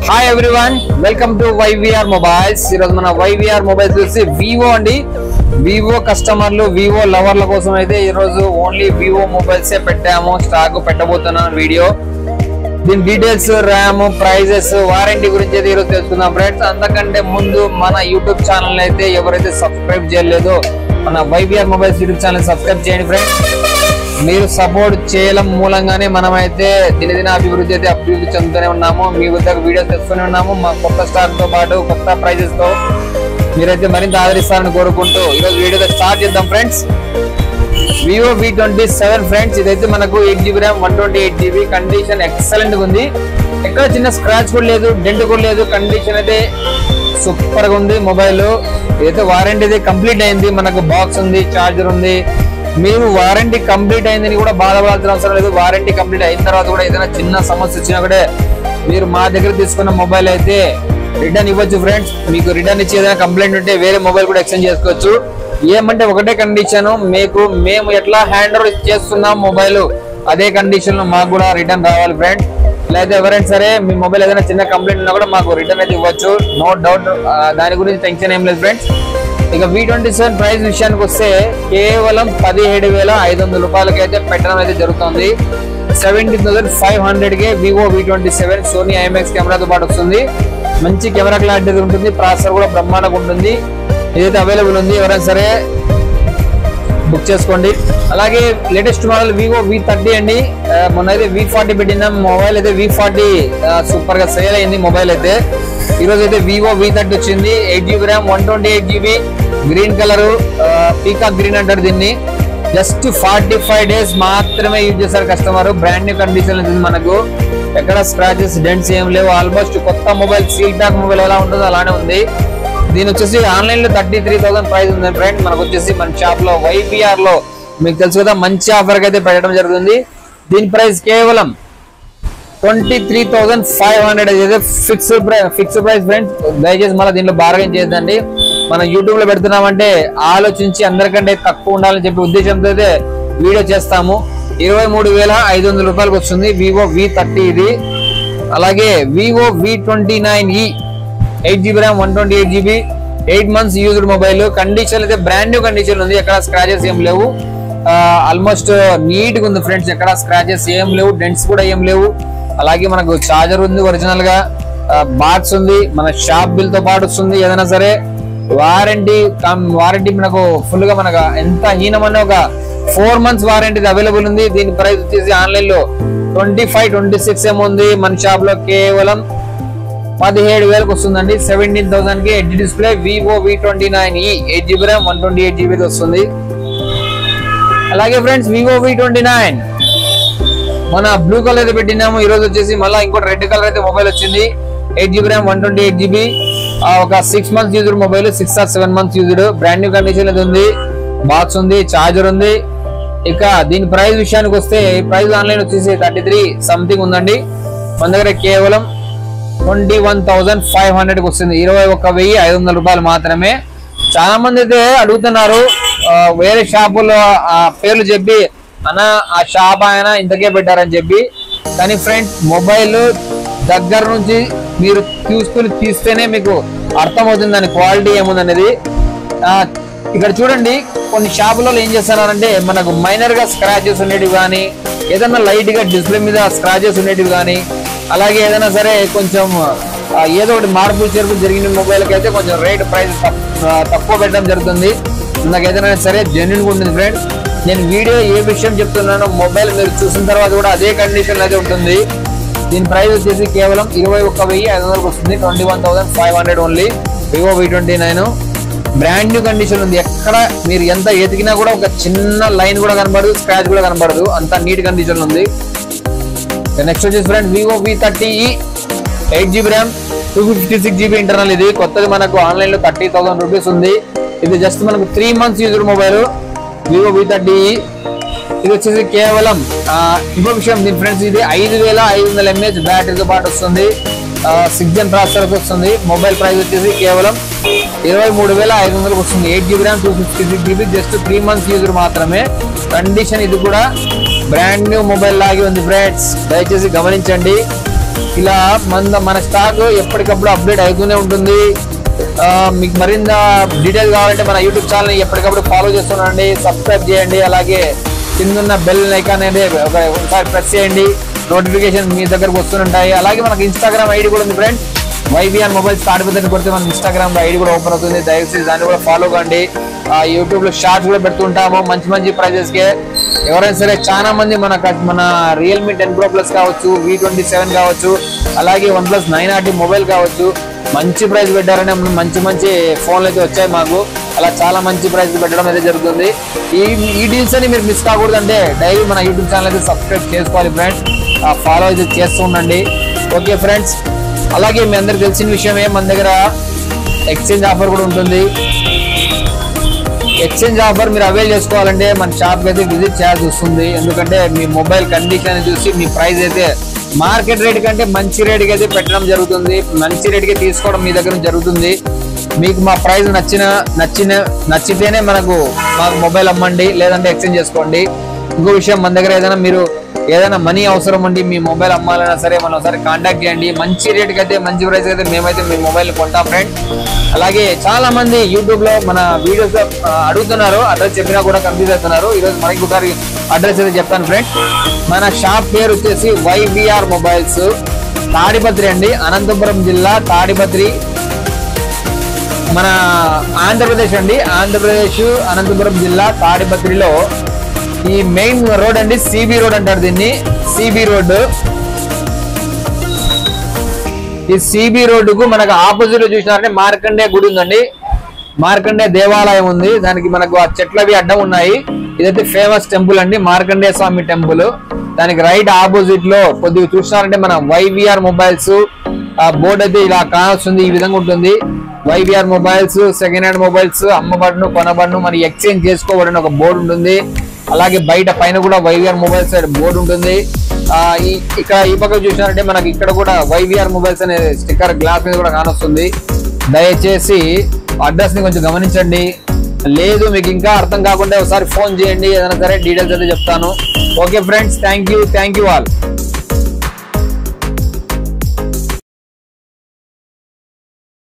Hi everyone, welcome to YVR Mobiles. ఈరోజు మన YVR Mobiles చూసి Vivo అండి. Vivo కస్టమర్లు Vivo లవర్ల కోసం అయితే ఈ రోజు ఓన్లీ Vivo మొబైల్స్ ఏ పెట్టాము. స్టాక్ పెట్టబోతున్నాను వీడియో. దీని డీటెయిల్స్, ర్యామ్, ప్రైజెస్, వారంటీ గురించి అయితే ఈరోజు తెలుసుకుందాం ఫ్రెండ్స్. అంతకంటే ముందు మన యూట్యూబ్ ఛానల్ అయితే ఎవరైతే సబ్స్క్రైబ్ చేయలేదో మన YVR Mobiles YouTube channel subscribe చేయండి ఫ్రెండ్స్. మీరు సపోర్ట్ చేయడం మూలంగానే మనమైతే దినదిన అభివృద్ధి చెందుతూనే ఉన్నాము. మీ వద్దకు వీడియోస్ తెస్తూనే ఉన్నాము. మా కొత్త స్టాక్ తో పాటు కొత్త ప్రైజెస్ తో మీరైతే మరింత ఆదరిస్తారని కోరుకుంటూ ఈరోజు వీడియో స్టార్ట్ చేద్దాం ఫ్రెండ్స్. Vivo V27 ఫ్రెండ్స్, ఇదైతే మనకు 8GB RAM 128GB. Condition excellent గా ఉంది. ఎక్కడ చిన్న స్క్రాచ్ కూడా లేదు, డెంట్ కూడా లేదు. కండిషన్ అయితే సూపర్ గా ఉంది. మొబైల్ ఇదైతే వారంటీ అయితే కంప్లీట్ అయింది. మనకు బాక్స్ ఉంది, చార్జర్ ఉంది. మీరు వారంటీ కంప్లీట్ అయిందని కూడా బాధపడాల్సిన అవసరం లేదు. వారంటీ కంప్లీట్ అయిన తర్వాత కూడా ఏదైనా చిన్న సమస్య వచ్చినా కూడా మీరు మా దగ్గర తీసుకున్న మొబైల్ అయితే రిటర్న్ ఇవ్వచ్చు ఫ్రెండ్స్. మీకు రిటర్న్ ఇచ్చి ఏదైనా కంప్లైంట్ ఉంటే వేరే మొబైల్ కూడా ఎక్స్చేంజ్ చేసుకోవచ్చు. ఏమంటే ఒకటే కండిషన్, మేము ఎట్లా హ్యాండ్ ఓవర్ చేస్తున్నాం మొబైల్ అదే కండిషన్ లో మాకు కూడా రిటర్న్ రావాలి ఫ్రెండ్స్. లేదా ఎవరైనా సరే మీ మొబైల్ ఏదైనా చిన్న కంప్లైంట్ ఉన్నా కూడా మాకు రిటర్న్ అయితే ఇవ్వచ్చు, నో డౌట్. దాని గురించి టెన్షన్ ఏం లేదు ఫ్రెండ్స్. ఇక V27 ప్రైస్ విషయానికి వస్తే కేవలం 17,500 రూపాయలకి అయితే పెట్టడం అయితే జరుగుతుంది. 17,500 కే Vivo V27 సోనీ IMX కెమెరాతో పాటు వస్తుంది. మంచి కెమెరా క్లారిటీ ఉంటుంది. ప్రాసెసర్ కూడా బ్రహ్మాండంగా ఉంటుంది. ఇదైతే అవైలబుల్ ఉంది, ఎవరైనా సరే బుక్ చేసుకోండి. అలాగే లేటెస్ట్ మోడల్ Vivo V30 అండి. మొన్న అయితే V40 పెట్టిన మొబైల్ అయితే V40 సూపర్ గా సేల్ అయింది మొబైల్ అయితే. ఈ రోజు అయితే Vivo V30 వచ్చింది. 8GB RAM 128GB, green colour, peacock green అంటారు దీన్ని. జస్ట్ 45 డేస్ మాత్రమే యూజ్ చేశారు కస్టమర్. బ్రాండ్ న్యూ కండిషన్ ఉంది మనకు. ఎక్కడ స్క్రాచెస్, డెంట్స్ ఏం లేవు. ఆల్మోస్ట్ కొత్త మొబైల్, సీల్ ప్యాక్ మొబైల్ ఎలా ఉంటుందో అలానే ఉంది. దీని వచ్చేసి ఆన్లైన్ లో 33,000 ప్రైస్ ఉంది ఫ్రెండ్. మనకు వచ్చేసి మన షాప్ లో YVR లో మీకు తెలుసు కదా మంచి ఆఫర్ అయితే పెట్టడం జరుగుతుంది. దీని ప్రైస్ కేవలం 23,500 అయితే ఫిక్స్డ్ ప్రైస్ ఫ్రెండ్స్. దయచేసి మళ్ళీ దీంట్లో బార్గెన్ చేయొద్దండి. మనం యూట్యూబ్ లో పెడుతున్నామంటే ఆలోచించి అందరికంటే తక్కువ ఉండాలని చెప్పి ఉద్దేశంతో అయితే వీడియో చేస్తాము. 23,500 రూపాయలకు వస్తుంది Vivo V30 ఇది. అలాగే Vivo V29e 8GB RAM 128GB, 8 months used mobile. Condition అయితే బ్రాండ్ న్యూ కండిషన్ ఉంది. ఎక్కడ స్క్రాచెస్ ఏం లేవు. ఆల్మోస్ట్ నీట్ గా ఉంది ఫ్రెండ్స్. ఎక్కడ స్క్రాచెస్ ఏం లేవు, డెంట్స్ కూడా ఏం లేవు. అలాగే మనకు చార్జర్ ఉంది ఒరిజినల్ గా, బాక్స్ ఉంది, మన షాప్ బిల్ తో పాటు వస్తుంది. ఏదైనా సరే వారంటీ మనకు ఫుల్ గా మనకు ఎంత హీనమనే ఒక 4 months వారంటీ అవైలబుల్ ఉంది. దీని ప్రైస్ వచ్చేసి ఆన్లైన్ లో 25-26 ఏమో ఉంది. మన షాప్ లో కేవలం 17,000కి వస్తుందండి. 17,000 కి head display Vivo V29e 8GB RAM 128GB వస్తుంది. అలాగే ఫ్రెండ్స్ Vivo V29 మన బ్లూ కలర్ అయితే పెట్టినాము. ఈ రోజు వచ్చేసి మళ్ళీ ఇంకోటి రెడ్ కలర్ అయితే మొబైల్ వచ్చింది. 8GB ర్యామ్ 128GB, ఒక 6 months used mobile, 6 or 7 months used. Brand new condition అయితే ఉంది. బాక్స్ ఉంది, చార్జర్ ఉంది. ఇక దీని ప్రైస్ విషయానికి వస్తే ప్రైస్ ఆన్లైన్ వచ్చేసి 33 సంథింగ్ ఉందండి. మన దగ్గర కేవలం 21,500కి వస్తుంది. 21,500 రూపాయలు మాత్రమే. చాలా మంది అయితే అడుగుతున్నారు వేరే షాపులో పేర్లు చెప్పి, అన్న ఆ షాప్ ఆయన ఇంతకే పెట్టారని చెప్పి. కానీ ఫ్రెండ్స్ మొబైల్ దగ్గర నుంచి మీరు తీస్తేనే మీకు అర్థమవుతుంది దాని క్వాలిటీ ఏముందనేది. ఇక్కడ చూడండి, కొన్ని షాపులలో ఏం చేస్తున్నారంటే మనకు మైనర్ గా స్క్రాచెస్ ఉండేటివి కానీ, ఏదైనా లైట్ గా డిస్ప్లే మీద స్క్రాచెస్ ఉండేటివి కానీ, అలాగే ఏదైనా సరే కొంచెం ఏదో ఒకటి మార్పులు చేర్పులు జరిగిన మొబైల్కి అయితే కొంచెం రేట్ ప్రైస్ తక్కువ పెట్టడం జరుగుతుంది. నాకు ఏదైనా సరే జెన్యూన్ గా ఉంటుంది ఫ్రెండ్స్. నేను వీడియో ఏ విషయం చెప్తున్నానో మొబైల్ మీరు చూసిన తర్వాత కూడా అదే కండిషన్ అయితే ఉంటుంది. దీని ప్రైస్ వచ్చేసి కేవలం 21,500 వస్తుంది. 21,500 only Vivo V29. Brand new condition ఉంది. ఎక్కడ మీరు ఎంత ఎతికినా కూడా ఒక చిన్న లైన్ కూడా కనబడదు, స్క్రాచ్ కూడా కనబడదు. అంత నీట్ కండిషన్ ఉంది. నెక్స్ట్ వచ్చేసి friends Vivo V30e 8GB RAM 256GB internal. ఇది కొత్తది మనకు ఆన్లైన్ లో 30,000 రూపీస్ ఉంది. ఇది జస్ట్ మనకు 3 months used mobile Vivo V30e. ఇది వచ్చేసి కేవలం ఇంకో విషయం దీని ఫ్రెండ్స్, ఇది 5,500 mAh బ్యాటరీతో పాటు వస్తుంది. 6 Gen ప్రాసెసర్ వస్తుంది. మొబైల్ ప్రైస్ వచ్చేసి కేవలం 23,500కి వస్తుంది. 8GB RAM 256GB, just 3 months user మాత్రమే. కండిషన్ ఇది కూడా బ్రాండ్ న్యూ మొబైల్ లాగే ఉంది ఫ్రెండ్స్, దయచేసి గమనించండి. ఇలా మన స్టాక్ ఎప్పటికప్పుడు అప్డేట్ అవుతూనే ఉంటుంది. మీకు మరింత డీటెయిల్ కావాలంటే మన యూట్యూబ్ ఛానల్ ఎప్పటికప్పుడు ఫాలో చేస్తుండండి, సబ్స్క్రైబ్ చేయండి. అలాగే కింద బెల్ ఐకాన్ అనేది ఒకసారి ప్రెస్ చేయండి, నోటిఫికేషన్ మీ దగ్గరకు వస్తుంటాయి. అలాగే మనకి ఇన్స్టాగ్రామ్ ఐడి కూడా ఉంది ఫ్రెండ్, YVR మొబైల్స్ తాడిపత్రిని కొడితే మన ఇన్స్టాగ్రామ్ లో ఐడి కూడా ఓపెన్ అవుతుంది. దయచేసి దాన్ని కూడా ఫాలో కండి. యూట్యూబ్ లో షార్ట్స్ కూడా పెడుతుంటాము మంచి మంచి ప్రైజెస్ కే. ఎవరైనా సరే చాలా మంది మన రియల్మీ 10 Pro Plus కావచ్చు, V27 కావచ్చు, అలాగే OnePlus 9RT మొబైల్ కావచ్చు, మంచి ప్రైస్ పెట్టారని మంచి మంచి ఫోన్లు అయితే వచ్చాయి మాకు. అలా చాలా మంచి ప్రైస్ పెట్టడం అయితే జరుగుతుంది. ఈ డీల్స్ అని మీరు మిస్ కాకూడదు అంటే డైలీ మన యూట్యూబ్ ఛానల్ అయితే సబ్స్క్రైబ్ చేసుకోవాలి ఫ్రెండ్స్, ఫాలో అయితే చేస్తూ ఉండండి. ఓకే ఫ్రెండ్స్, అలాగే మీ అందరికి తెలిసిన విషయమే మన దగ్గర ఎక్స్చేంజ్ ఆఫర్ కూడా ఉంటుంది. ఎక్స్చేంజ్ ఆఫర్ మీరు అవైల్ చేసుకోవాలంటే మన షాప్కి అయితే విజిట్ చేయాల్సి వస్తుంది. ఎందుకంటే మీ మొబైల్ కండిషన్ చూసి మీ ప్రైస్ అయితే మార్కెట్ రేట్ కంటే మంచి రేట్కి అయితే పెట్టడం జరుగుతుంది, మంచి రేట్కి తీసుకోవడం మీ దగ్గర జరుగుతుంది. మీకు మా ప్రైస్ నచ్చితేనే మాకు మొబైల్ అమ్మండి, లేదంటే ఎక్స్చేంజ్ చేసుకోండి. ఇంకో విషయం, మన దగ్గర మీరు ఏదైనా మనీ అవసరం ఉండి మీ మొబైల్ అమ్మాలన్నా సరే మనం ఒకసారి కాంటాక్ట్ చేయండి. మంచి రేట్కి అయితే మంచి ప్రైస్ అయితే మేమైతే మీ మొబైల్ కొంటాం ఫ్రెండ్. అలాగే చాలా మంది యూట్యూబ్ లో మన వీడియోస్ అడుగుతున్నారు, అడ్రస్ చెప్పినా కూడా కన్ఫ్యూజ్ అవుతున్నారు. ఈరోజు మనకి ఒకసారి అడ్రస్ అయితే చెప్తాను ఫ్రెండ్. మన షాప్ పేరు వచ్చేసి YVR మొబైల్స్, తాడిపత్రి అండి, అనంతపురం జిల్లా తాడిపత్రి, మన ఆంధ్రప్రదేశ్ అండి. ఆంధ్రప్రదేశ్ అనంతపురం జిల్లా తాడిపత్రిలో ఈ మెయిన్ రోడ్ అండి, CB రోడ్ అంటారు దీన్ని, CB రోడ్డు. ఈ CB రోడ్డుకు మనకు ఆపోజిట్ లో చూసినారంటే మార్కండే గుడి ఉందండి, మార్కండే దేవాలయం ఉంది. దానికి మనకు ఆ చెట్లవి అడ్డం ఉన్నాయి. ఇదైతే ఫేమస్ టెంపుల్ అండి, మార్కండే స్వామి టెంపుల్. దానికి రైట్ ఆపోజిట్ లో కొద్దిగా చూసినారంటే మన YVR మొబైల్స్ బోర్డు అయితే ఇలా కానొస్తుంది, ఈ విధంగా ఉంటుంది. YVR mobiles, second hand mobiles అమ్మబడును, కొనబడును, మరి ఎక్స్చేంజ్ చేసుకోబడిన ఒక బోర్డు ఉంటుంది. అలాగే బయట పైన కూడా YVR మొబైల్స్ బోర్డు ఉంటుంది. ఇక్కడ ఈ పక్క చూసినారంటే మనకి ఇక్కడ కూడా YVR మొబైల్స్ అనే స్టిక్కర్ గ్లాస్ మీద కూడా కానొస్తుంది. దయచేసి అడ్రస్ ని కొంచెం గమనించండి. లేదు మీకు ఇంకా అర్థం కాకుండా ఒకసారి ఫోన్ చేయండి, ఏదైనా సరే డీటెయిల్స్ అయితే చెప్తాను. Okay friends, thank you all.